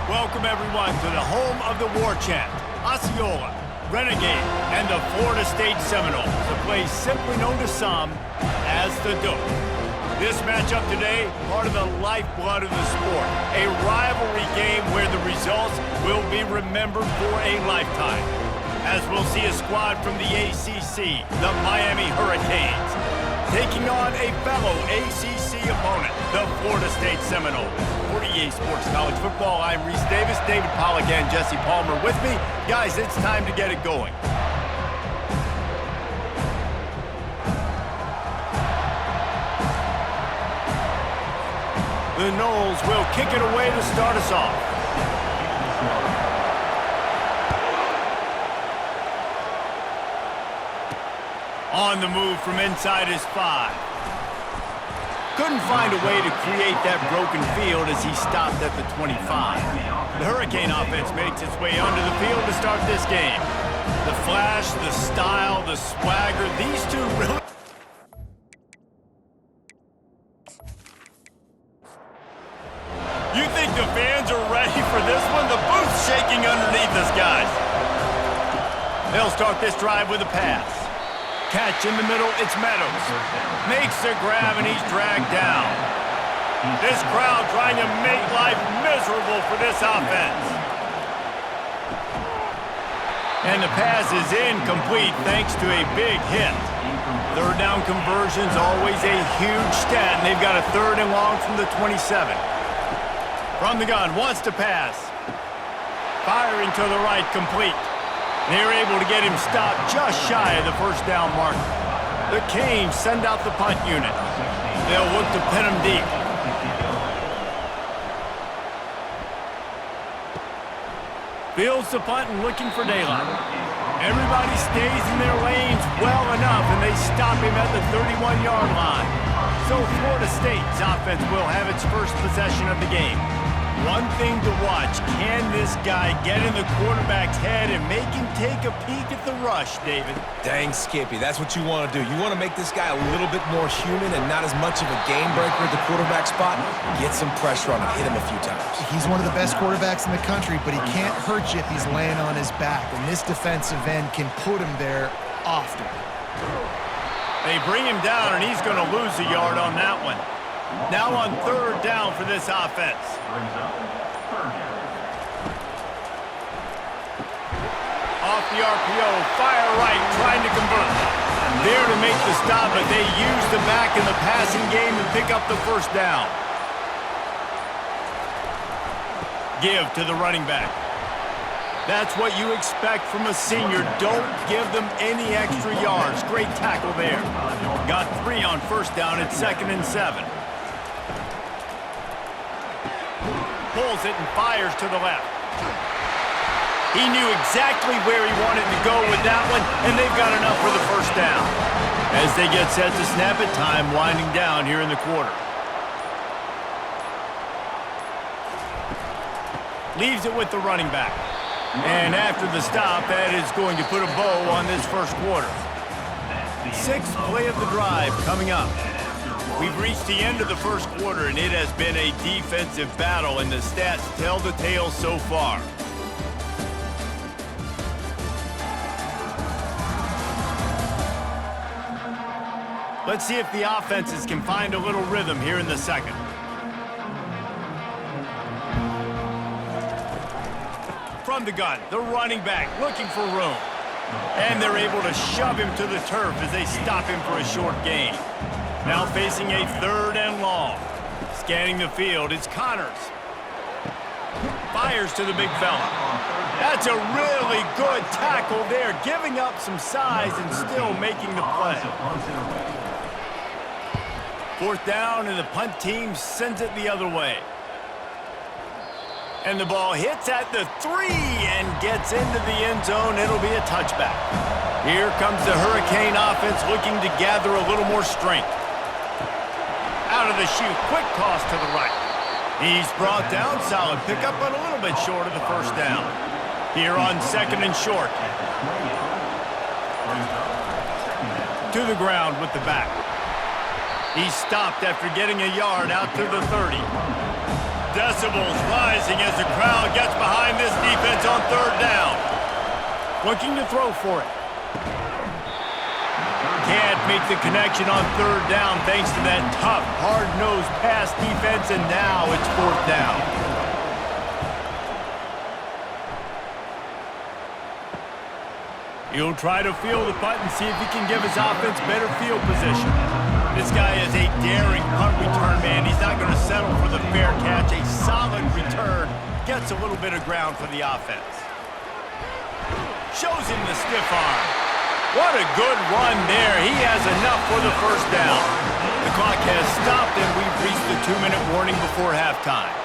Welcome everyone to the home of the war chant, Osceola, Renegade, and the Florida State Seminoles, a place simply known to some as the Dope. This matchup today, part of the lifeblood of the sport, a rivalry game where the results will be remembered for a lifetime. As we'll see a squad from the ACC, the Miami Hurricanes, taking on a fellow ACC opponent, the Florida State Seminoles. For EA Sports College Football, I'm Reese Davis, David Pollack, and Jesse Palmer with me. Guys, it's time to get it going. The Noles will kick it away to start us off. On the move from inside his 5. Couldn't find a way to create that broken field as he stopped at the 25. The Hurricane offense makes its way onto the field to start this game. The flash, the style, the swagger, these two really... You think the fans are ready for this one? The booth's shaking underneath us, guys. They'll start this drive with a pass. Catch in the middle, it's Meadows. Makes the grab and he's dragged down. This crowd trying to make life miserable for this offense. And the pass is incomplete thanks to a big hit. Third down conversion's always a huge stat, and they've got a 3rd and long from the 27. From the gun, wants to pass. Firing to the right, complete. They're able to get him stopped just shy of the first down mark. The Canes send out the punt unit. They'll look to pin him deep. Fields the punt and looking for daylight. Everybody stays in their lanes well enough, and they stop him at the 31-yard line. So Florida State's offense will have its first possession of the game. One thing to watch, can this guy get in the quarterback's head and make him take a peek at the rush, David? Dang, Skippy, that's what you want to do. You want to make this guy a little bit more human and not as much of a game breaker at the quarterback spot. Get some pressure on him, hit him a few times. He's one of the best quarterbacks in the country, but he can't hurt you if he's laying on his back, and this defensive end can put him there often. They bring him down, and he's going to lose a yard on that one. Now on 3rd down for this offense. Off the RPO, fire right, trying to convert. There to make the stop, but they use the back in the passing game and pick up the 1st down. Give to the running back. That's what you expect from a senior. Don't give them any extra yards. Great tackle there. Got 3 on 1st down. It's 2nd and 7. Pulls it and fires to the left. He knew exactly where he wanted to go with that one, and they've got enough for the 1st down. As they get set to snap it, time winding down here in the quarter. Leaves it with the running back. And after the stop, that is going to put a bow on this 1st quarter. 6th play of the drive coming up. We've reached the end of the 1st quarter, and it has been a defensive battle, and the stats tell the tale so far. Let's see if the offenses can find a little rhythm here in the 2nd. From the gun, the running back looking for room. And they're able to shove him to the turf as they stop him for a short gain. Now facing a 3rd and long. Scanning the field, it's Connors. Fires to the big fella. That's a really good tackle there, giving up some size and still making the play. 4th down, and the punt team sends it the other way. And the ball hits at the 3 and gets into the end zone. It'll be a touchback. Here comes the Hurricane offense looking to gather a little more strength. Out of the chute, quick toss to the right. He's brought down, solid pickup, but a little bit short of the 1st down. Here on 2nd and short. To the ground with the back. He stopped after getting a yard out to the 30. decibels rising as the crowd gets behind this defense on third down. Looking to throw for it. Can't make the connection on third down thanks to that tough, hard-nosed pass defense, and now it's fourth down. He'll try to field the punt and see if he can give his offense better field position. This guy is a daring punt return man. He's not going to settle for the fair catch. A solid return gets a little bit of ground for the offense. Shows him the stiff arm. What a good run there. He has enough for the first down. The clock has stopped and we've reached the 2-minute warning before halftime.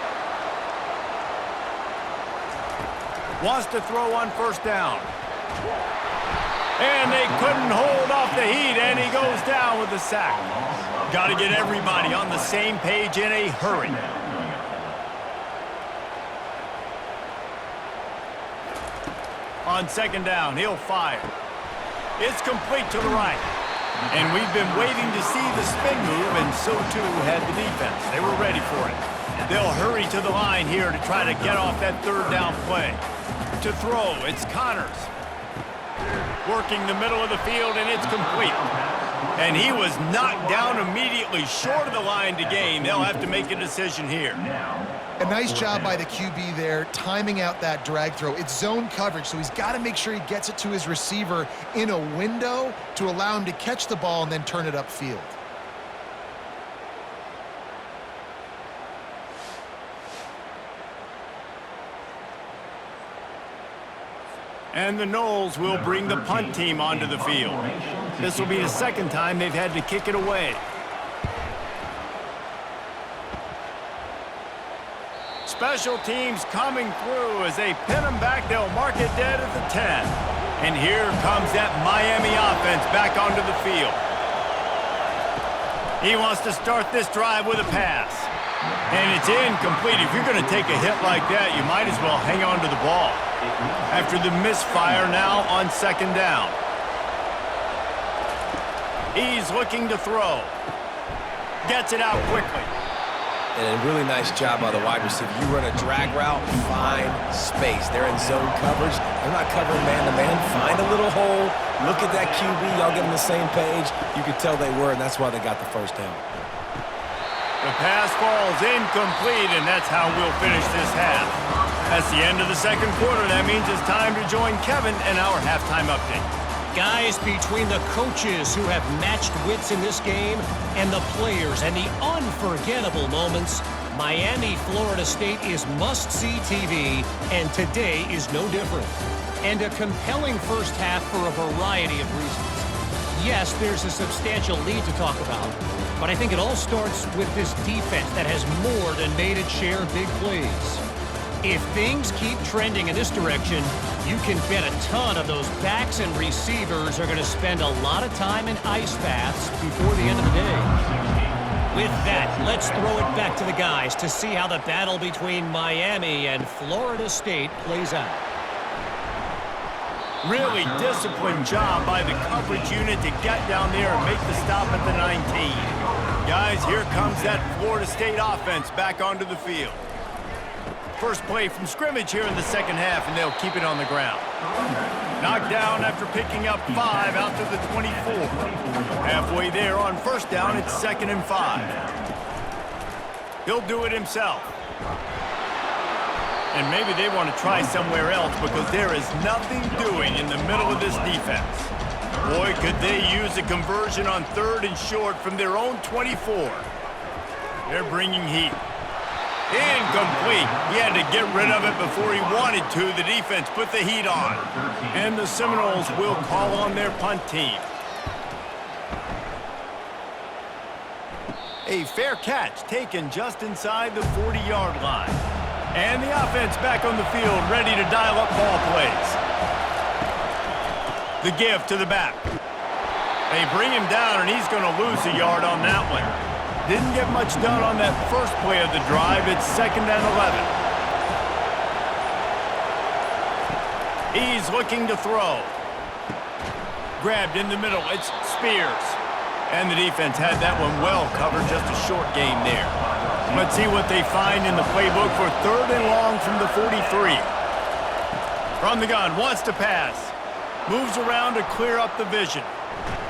Wants to throw on first down. And they couldn't hold off the heat, and he goes down with a sack. Got to get everybody on the same page in a hurry. On second down, he'll fire. It's complete to the right. And we've been waiting to see the spin move, and so too had the defense. They were ready for it. They'll hurry to the line here to try to get off that third down play. To throw, it's Connors. Working the middle of the field, and it's complete. And he was knocked down immediately short of the line to gain. They'll have to make a decision here. A nice job by the QB there, timing out that drag throw. It's zone coverage, so he's got to make sure he gets it to his receiver in a window to allow him to catch the ball and then turn it upfield. And the Noles will bring the punt team onto the field. This will be the second time they've had to kick it away. Special teams coming through as they pin them back. They'll mark it dead at the 10. And here comes that Miami offense back onto the field. He wants to start this drive with a pass. And it's incomplete. If you're going to take a hit like that, you might as well hang on to the ball. After the misfire, now on second down. He's looking to throw. Gets it out quickly. And a really nice job by the wide receiver. You run a drag route, find space. They're in zone coverage. They're not covering man-to-man. Find a little hole. Look at that QB. Y'all get on the same page. You could tell they were, and that's why they got the first down. The pass falls incomplete, and that's how we'll finish this half. That's the end of the second quarter. That means it's time to join Kevin and our halftime update. Guys, between the coaches who have matched wits in this game and the players and the unforgettable moments, Miami, Florida State is must-see TV, and today is no different. And a compelling first half for a variety of reasons. Yes, there's a substantial lead to talk about, but I think it all starts with this defense that has more than made its share of big plays. If things keep trending in this direction, you can bet a ton of those backs and receivers are going to spend a lot of time in ice baths before the end of the day. With that, let's throw it back to the guys to see how the battle between Miami and Florida State plays out. Really disciplined job by the coverage unit to get down there and make the stop at the 19. Guys, here comes that Florida State offense back onto the field. First play from scrimmage here in the second half, and they'll keep it on the ground. Knocked down after picking up 5 out to the 24. Halfway there on first down, it's 2nd and 5. He'll do it himself. And maybe they want to try somewhere else because there is nothing doing in the middle of this defense. Boy, could they use a conversion on 3rd and short from their own 24. They're bringing heat. Incomplete. He had to get rid of it before he wanted to. The defense put the heat on. And the Seminoles will call on their punt team. A fair catch taken just inside the 40-yard line. And the offense back on the field, ready to dial up ball plays. The give to the back. They bring him down, and he's going to lose a yard on that one. Didn't get much done on that first play of the drive. It's 2nd and 11. He's looking to throw. Grabbed in the middle. It's Spears. And the defense had that one well covered. Just a short game there. Let's see what they find in the playbook for 3rd and long from the 43. From the gun, wants to pass. Moves around to clear up the vision.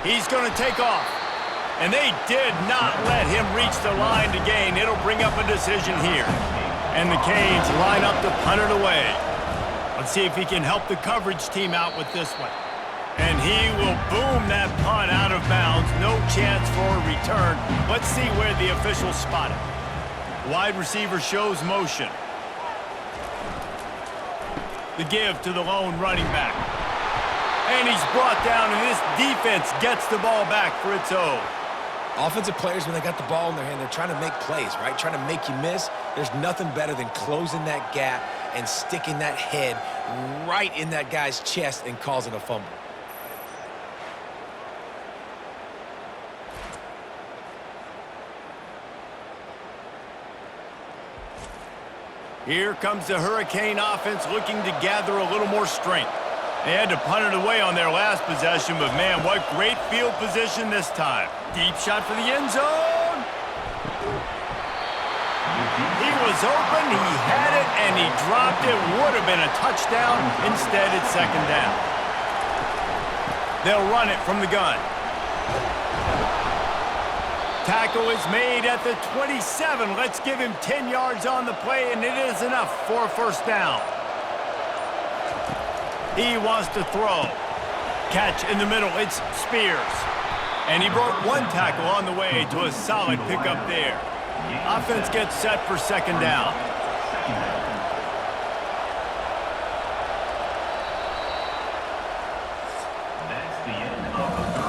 He's going to take off. And they did not let him reach the line to gain. It'll bring up a decision here. And the Canes line up to punt it away. Let's see if he can help the coverage team out with this one. And he will boom that punt out of bounds. No chance for a return. Let's see where the officials spot it. Wide receiver shows motion. The give to the lone running back. And he's brought down, and this defense gets the ball back for its own. Offensive players, when they got the ball in their hand, they're trying to make plays, right? Trying to make you miss. There's nothing better than closing that gap and sticking that head right in that guy's chest and causing a fumble. Here comes the Hurricane offense looking to gather a little more strength. They had to punt it away on their last possession, but man, what great field position this time. Deep shot for the end zone. He was open, he had it, and he dropped it. Would have been a touchdown. Instead, it's 2nd down. They'll run it from the gun. Tackle is made at the 27. Let's give him 10 yards on the play, and it is enough for a 1st down. He wants to throw. Catch in the middle. It's Spears. And he broke 1 tackle on the way to a solid pickup there. Offense gets set for 2nd down.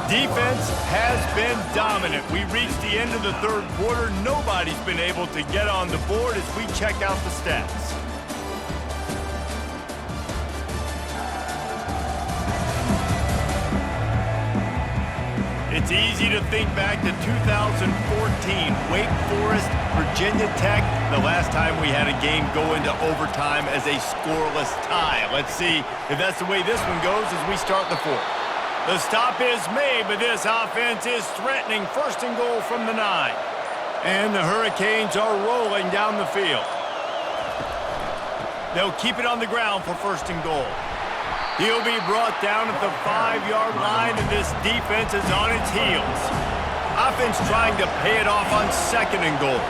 Defense has been dominant. We reached the end of the 3rd quarter. Nobody's been able to get on the board as we check out the stats. It's easy to think back to 2014, Wake Forest, Virginia Tech, the last time we had a game go into overtime as a scoreless tie. Let's see if that's the way this one goes as we start the 4th. The stop is made, but this offense is threatening. 1st and goal from the 9. And the Hurricanes are rolling down the field. They'll keep it on the ground for 1st and goal. He'll be brought down at the 5-yard line, and this defense is on its heels. Offense trying to pay it off on 2nd and goal.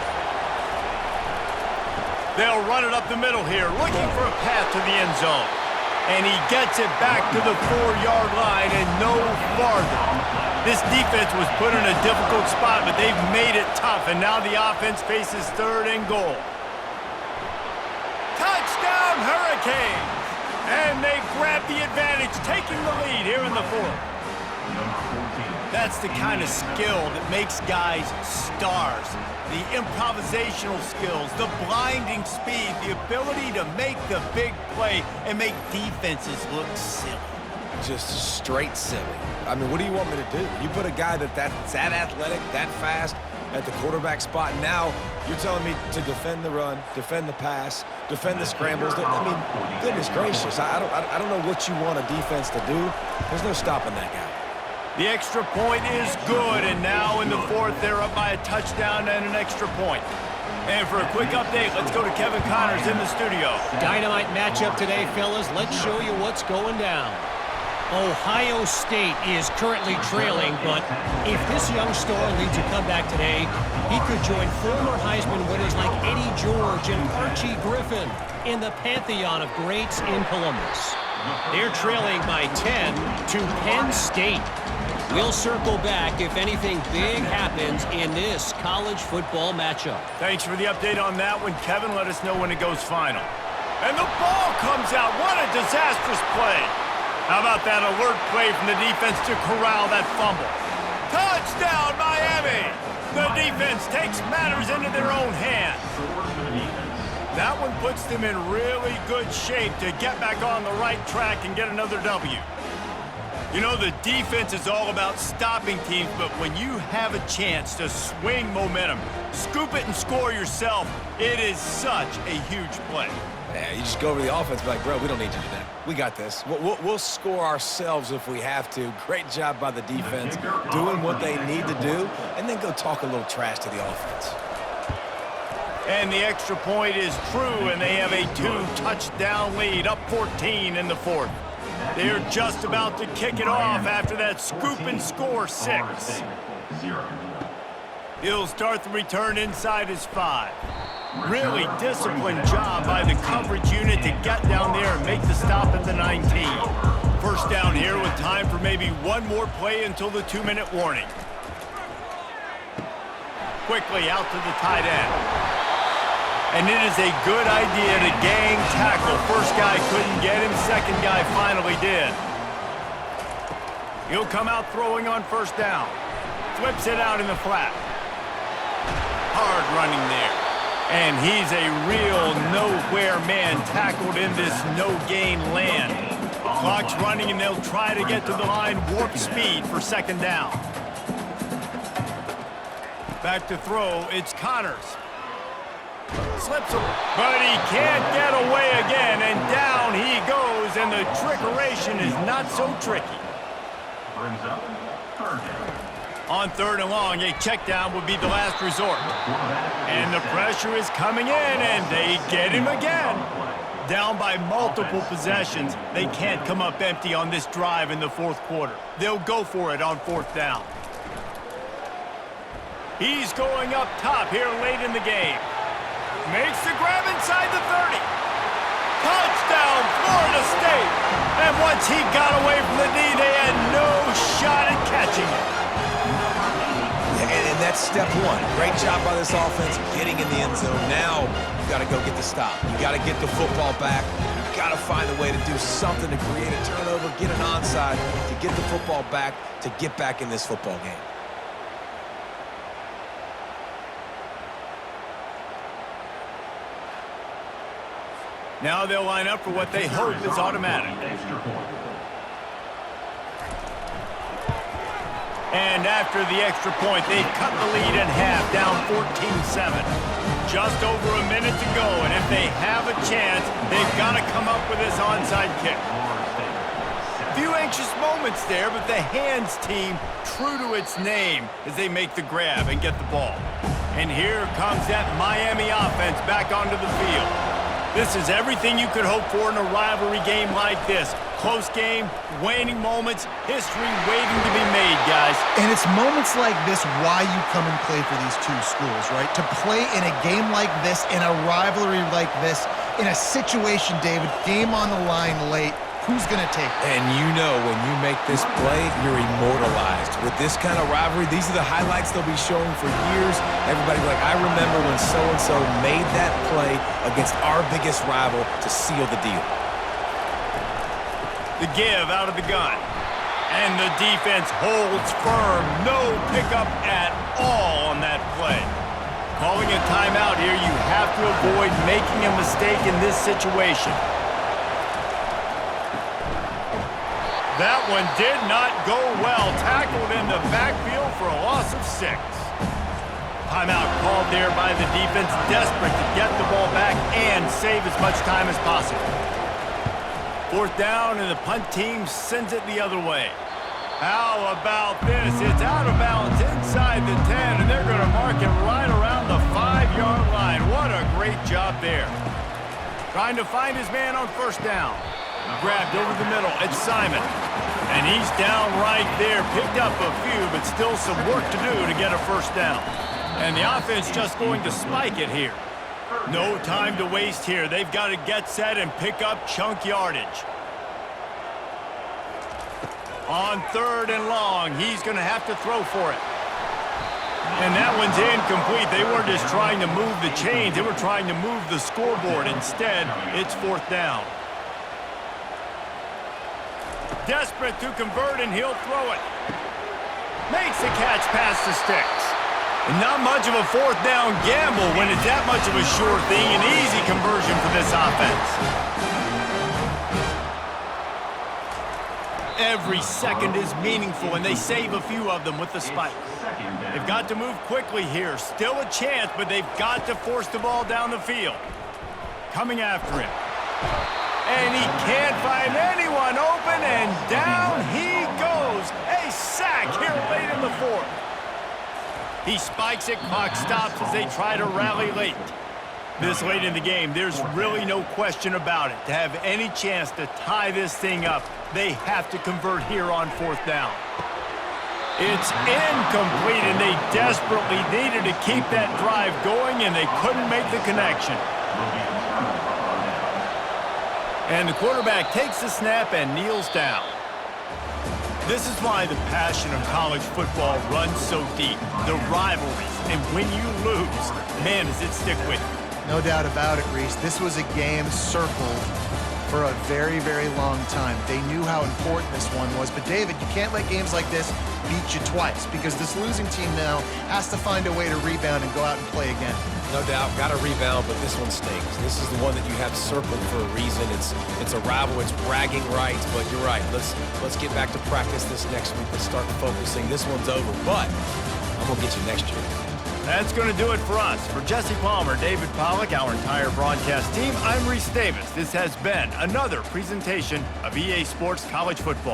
They'll run it up the middle here, looking for a path to the end zone. And he gets it back to the 4-yard line and no farther. This defense was put in a difficult spot, but they've made it tough, and now the offense faces 3rd and goal. Touchdown, Hurricanes! And they grab the advantage, taking the lead here in the 4th. That's the kind of skill that makes guys stars. The improvisational skills, the blinding speed, the ability to make the big play and make defenses look silly. Just straight silly. I mean, what do you want me to do? You put a guy that's that athletic, that fast, at the quarterback spot. Now you're telling me to defend the run, defend the pass, defend the scrambles. I mean, goodness gracious, I don't know what you want a defense to do. There's no stopping that guy. The extra point is good, and now in the 4th, they're up by a touchdown and an extra point. And for a quick update, let's go to Kevin Connors in the studio. Dynamite matchup today, fellas. Let's show you what's going down. Ohio State is currently trailing, but if this young star leads a comeback today, he could join former Heisman winners like Eddie George and Archie Griffin in the pantheon of greats in Columbus. They're trailing by 10 to Penn State. We'll circle back if anything big happens in this college football matchup. Thanks for the update on that one, Kevin. Let us know when it goes final. And the ball comes out. What a disastrous play. How about that alert play from the defense to corral that fumble? Touchdown, Miami! The defense takes matters into their own hands. That one puts them in really good shape to get back on the right track and get another W. You know, the defense is all about stopping teams, but when you have a chance to swing momentum, scoop it and score yourself, it is such a huge play. Yeah, you just go over the offense and be like, bro, we don't need you to do that. We got this. We'll score ourselves if we have to. Great job by the defense, doing what they need to do, and then go talk a little trash to the offense. And the extra point is true, and they have a 2-touchdown lead, up 14 in the fourth. They're just about to kick it off after that scoop and score 6. He'll start the return inside his 5. Really disciplined job by the coverage unit to get down there and make the stop at the 19. First down here with time for maybe one more play until the 2-minute warning. Quickly out to the tight end. And it is a good idea to gang tackle. First guy couldn't get him, second guy finally did. He'll come out throwing on first down. Flips it out in the flat. Hard running there. And he's a real nowhere man tackled in this no-gain land. Clock's running and they'll try to get to the line warp speed for second down. Back to throw, it's Connors. Slips him, but he can't get away again, and down he goes, and the trickeration is not so tricky. On third and long, a check down would be the last resort. And the pressure is coming in, and they get him again. Down by multiple possessions, they can't come up empty on this drive in the fourth quarter. They'll go for it on fourth down. He's going up top here late in the game. Makes the grab inside the 30. Touchdown, Florida State. And once he got away from the knee, they had no shot at catching it. And that's step one. Great job by this offense getting in the end zone. Now you got to go get the stop. You got to get the football back. You got to find a way to do something to create a turnover, get an onside, to get the football back, to get back in this football game. Now they'll line up for what they hope is automatic. And after the extra point, they've cut the lead in half, down 14-7. Just over a minute to go, and if they have a chance, they've got to come up with this onside kick. Few anxious moments there, but the hands team true to its name as they make the grab and get the ball. And here comes that Miami offense back onto the field. This is everything you could hope for in a rivalry game like this. Close game, waning moments, history waiting to be made, guys. And it's moments like this why you come and play for these two schools, right? To play in a game like this, in a rivalry like this, in a situation, David, game on the line late, who's going to take it? And you know when you make this play, you're immortalized. With this kind of rivalry, these are the highlights they'll be showing for years. Everybody will be like, I remember when so-and-so made that play against our biggest rival to seal the deal. The give out of the gun. And the defense holds firm. No pickup at all on that play. Calling a timeout here, you have to avoid making a mistake in this situation. That one did not go well. Tackled in the backfield for a loss of 6. Timeout called there by the defense, desperate to get the ball back and save as much time as possible. Fourth down, and the punt team sends it the other way. How about this? It's out of bounds inside the 10, and they're going to mark it right around the 5-yard line. What a great job there. Trying to find his man on first down. Grabbed over the middle. It's Simon. And he's down right there. Picked up a few, but still some work to do to get a first down. And the offense just going to spike it here. No time to waste here. They've got to get set and pick up chunk yardage. On third and long, he's going to have to throw for it. And that one's incomplete. They weren't just trying to move the chains. They were trying to move the scoreboard. Instead, it's fourth down. Desperate to convert, and he'll throw it. Makes the catch past the sticks. And not much of a fourth down gamble when it's that much of a sure thing. An easy conversion for this offense. Every second is meaningful, and they save a few of them with the spike. They've got to move quickly here. Still a chance, but they've got to force the ball down the field. Coming after him. And he can't find anyone open, and down he goes. A sack here late in the fourth. He spikes it, clock stops as they try to rally late. This late in the game, there's really no question about it. To have any chance to tie this thing up, they have to convert here on 4th down. It's incomplete, and they desperately needed to keep that drive going, and they couldn't make the connection. And the quarterback takes the snap and kneels down. This is why the passion of college football runs so deep. The rivalries, and when you lose, man, does it stick with you. No doubt about it, Reese. This was a game circled for a very, very long time. They knew how important this one was. But, David, you can't let games like this beat you twice because this losing team now has to find a way to rebound and go out and play again. No doubt, got to rebound, but this one stinks. This is the one that you have circled for a reason. It's a rival, it's bragging rights, but you're right. Let's get back to practice this next week. Let's start focusing. This one's over, but I'm going to get you next year. That's going to do it for us. For Jesse Palmer, David Pollack, our entire broadcast team, I'm Reese Davis. This has been another presentation of EA Sports College Football.